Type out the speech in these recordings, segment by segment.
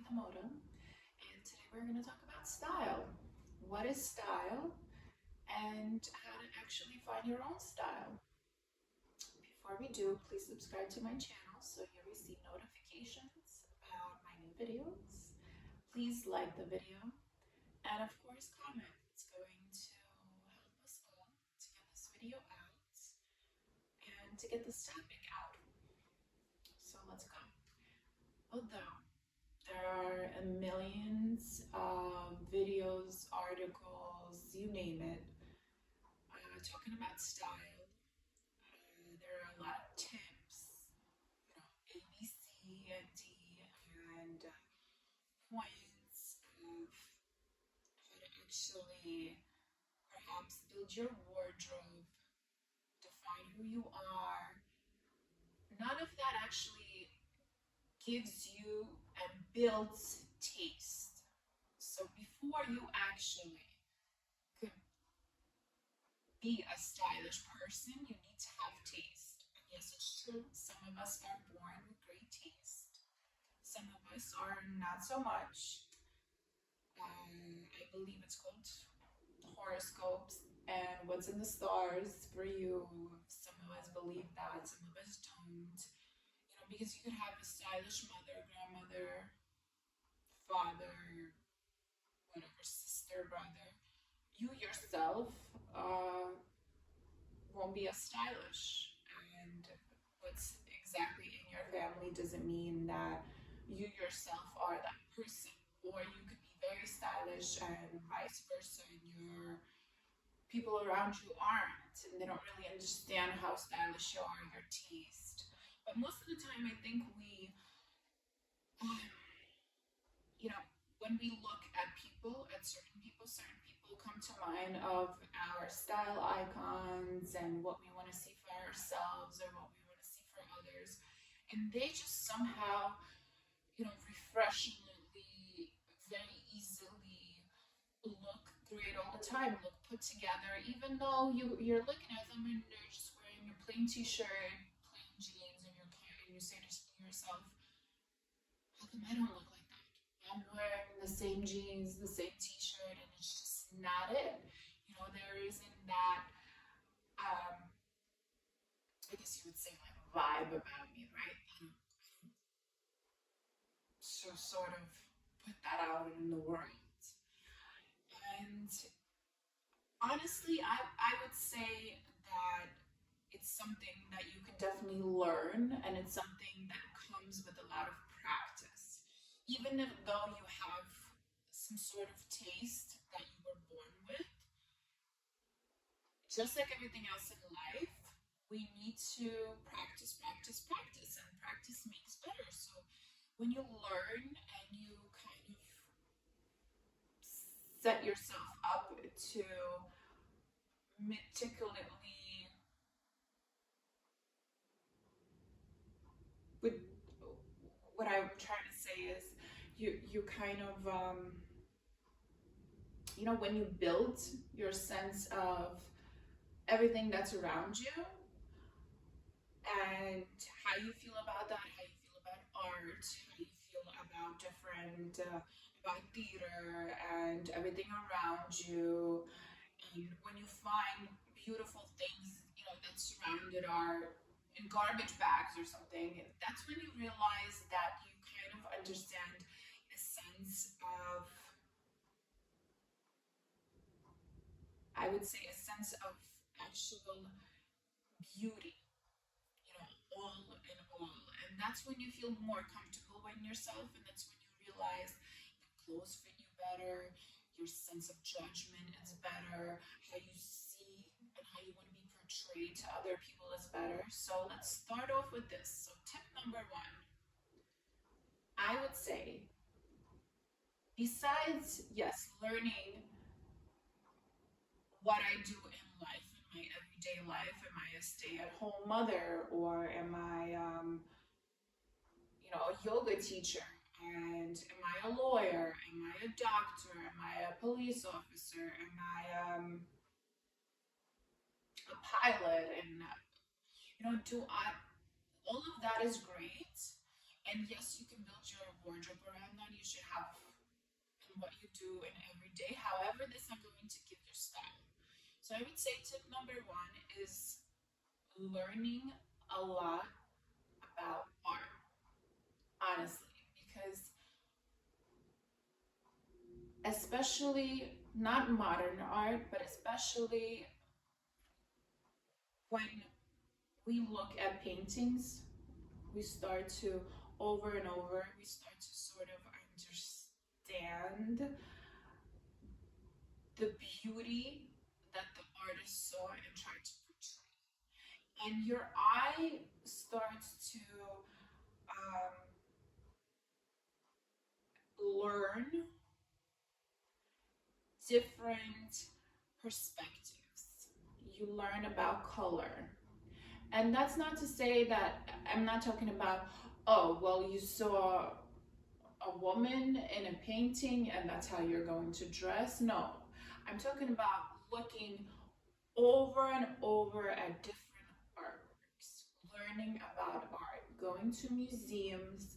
Samantha Moda, and today we're going to talk about style. What is style, and how to actually find your own style. Before we do, please subscribe to my channel so you receive notifications about my new videos. Please like the video, and of course, comment. It's going to help us all to get this video out and to get this topic out. So let's go. Although there are millions of videos, articles, you name it, talking about style. There are a lot of tips, A, B, C, and D, and points of how to actually perhaps build your wardrobe, define who you are. None of that actually gives you and builds taste. So before you actually could be a stylish person, you need to have taste. And yes, it's true. Some of us are born with great taste. Some of us are not so much. I believe it's called horoscopes and what's in the stars for you. Some of us believe that, some of us don't. Because you could have a stylish mother, grandmother, father, whatever, sister, brother. You yourself won't be as stylish. And what's exactly in your family doesn't mean that you yourself are that person. Or you could be very stylish and vice versa, and your people around you aren't, and they don't really understand how stylish you are, your taste. But most of the time, I think um, when we look at people, at certain people come to mind of our style icons and what we want to see for ourselves or what we want to see for others. And they just somehow, refreshingly, very easily look great all the time, look put together, even though you're looking at them and they're just wearing a plain t-shirt, plain jeans, and you say to yourself, how come I don't look like that? I'm wearing the same jeans, the same t-shirt, and it's just not it. There isn't that, I guess you would say, like, vibe about me, right? So sort of put that out in the world. And honestly, I would say that it's something that you can definitely learn, and it's something that comes with a lot of practice. Even if though you have some sort of taste that you were born with, just like everything else in life, we need to practice, practice, practice, and practice makes better. So when you learn and you kind of set yourself up to meticulously, with what I'm trying to say is you kind of when you build your sense of everything that's around you and how you feel about that, how you feel about art, how you feel about different about theater and everything around you, and when you find beautiful things that surrounded are in garbage bags or something, that's when you realize that you kind of understand a sense of, I would say, a sense of actual beauty, all in all. And that's when you feel more comfortable in yourself, and that's when you realize the clothes fit you better, your sense of judgment is better, how you see and how you want to be portrayed to other people is better. So let's start off with this. So, tip number one, I would say, besides, yes, learning what I do in life, in my everyday life, am I a stay-at-home mother, or am I, a yoga teacher? And am I a lawyer? Am I a doctor? Am I a police officer? Am I a pilot? And do I? All of that is great, And yes, you can build your wardrobe around that. You should have in what you do in every day. However, that's not going to give your style. So I would say tip number one is learning a lot about art, honestly, because especially not modern art, but especially when we look at paintings, we start to over and over, we start to sort of understand the beauty that the artist saw and tried to portray. And your eye starts to um, learn different perspectives. You learn about color. And that's not to say that I'm not talking about, oh, well, you saw a woman in a painting and that's how you're going to dress. No, I'm talking about looking over and over at different artworks, learning about art, going to museums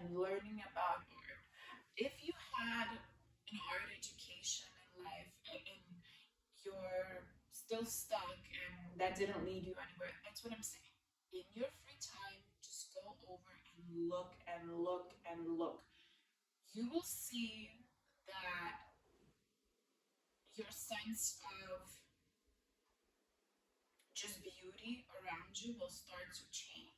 and learning about art. If you had an art education in life and you're still stuck and that didn't lead you anywhere, that's what I'm saying. In your free time, just go over and look and look and look. You will see that your sense of just beauty around you will start to change.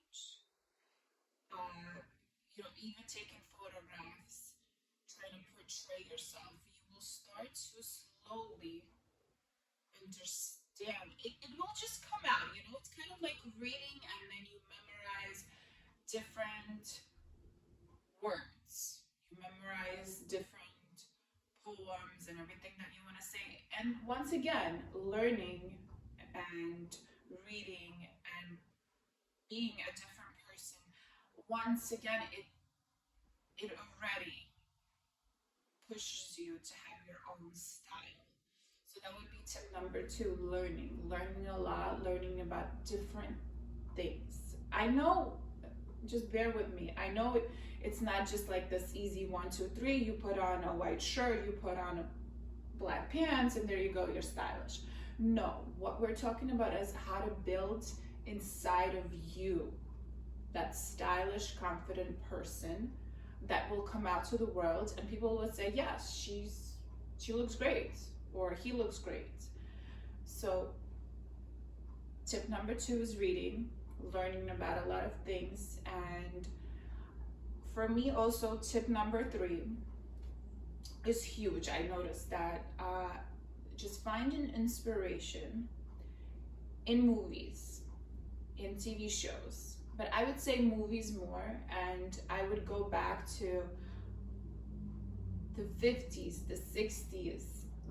Even taking photographs, trying to portray yourself, you will start to slowly understand. It will just come out, it's kind of like reading and then you memorize different words, you memorize different poems and everything that you want to say. And once again, learning and reading and being a different person, once again, it already pushes you to have your own style. So that would be tip number two, learning a lot, learning about different things. I know, just bear with me. I know it's not just like this easy 1, 2, 3. You put on a white shirt, you put on a black pants, and there you go, you're stylish. No, what we're talking about is how to build inside of you that stylish, confident person that will come out to the world and people will say, yes, she looks great or he looks great. So tip number two is reading, learning about a lot of things. And for me also, tip number three is huge. I noticed that just finding inspiration in movies, in TV shows, but I would say movies more, and I would go back to the 50s, the 60s,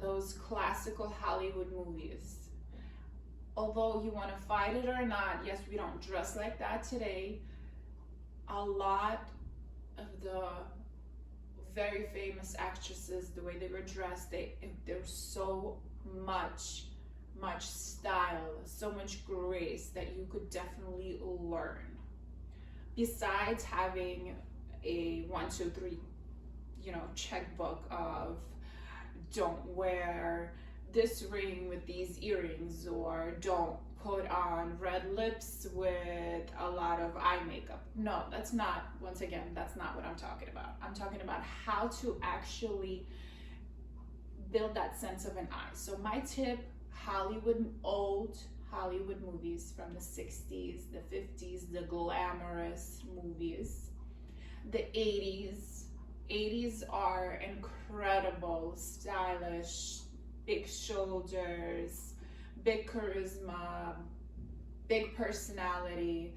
those classical Hollywood movies. Although you want to fight it or not, yes, we don't dress like that today. A lot of the very famous actresses, the way they were dressed, there's so much style, so much grace that you could definitely learn. Besides having a 1, 2, 3, checkbook of don't wear this ring with these earrings, or don't put on red lips with a lot of eye makeup. No, that's not, once again, that's not what I'm talking about. I'm talking about how to actually build that sense of an eye. So my tip, old Hollywood movies from the 60s, the 50s, the glamorous movies, the 80s. 80s are incredible, stylish, big shoulders, big charisma, big personality.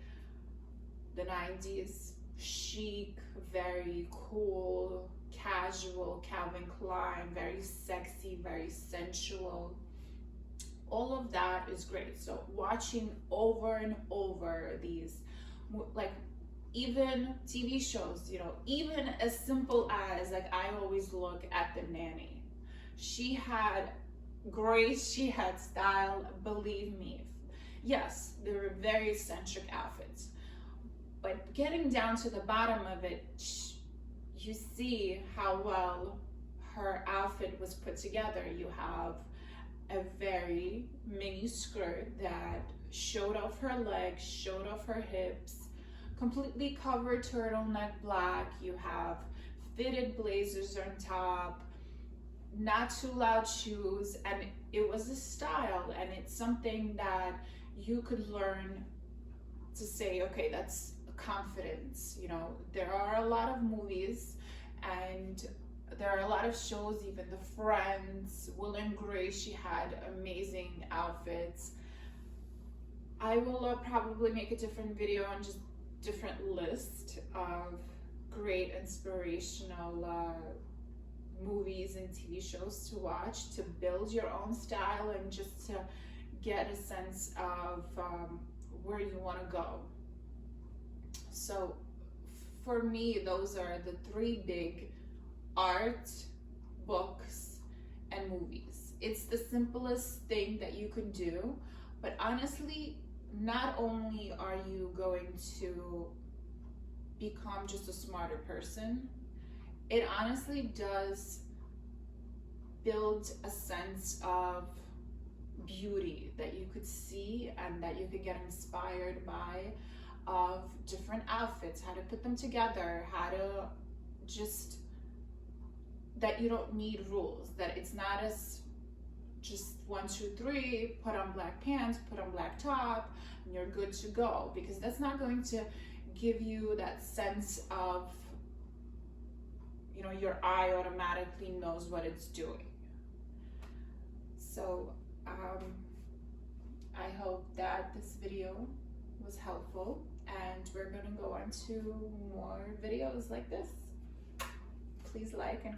The 90s, chic, very cool, casual, Calvin Klein, very sexy, very sensual. All of that is great. So watching over and over these, like even TV shows, even as simple as, like, I always look at The Nanny. She had grace, she had style, believe me. Yes, there were very eccentric outfits, But getting down to the bottom of it, you see how well her outfit was put together. You have a very mini skirt that showed off her legs, showed off her hips, completely covered turtleneck black. You have fitted blazers on top, not too loud shoes, and it was a style, and it's something that you could learn to say, okay, that's confidence. You know, there are a lot of movies and there are a lot of shows, even The Friends, Will and Grace, she had amazing outfits. I will probably make a different video on just different list of great inspirational movies and TV shows to watch to build your own style and just to get a sense of where you want to go. So for me, those are the three big: art, books, and movies. It's the simplest thing that you can do, but honestly, not only are you going to become just a smarter person, it honestly does build a sense of beauty that you could see and that you could get inspired by, of different outfits, how to put them together, how to just, that you don't need rules, that it's not as just 1, 2, 3, put on black pants, put on black top, and you're good to go, because that's not going to give you that sense of, you know, your eye automatically knows what it's doing. So I hope that this video was helpful, and we're gonna go on to more videos like this. Please like and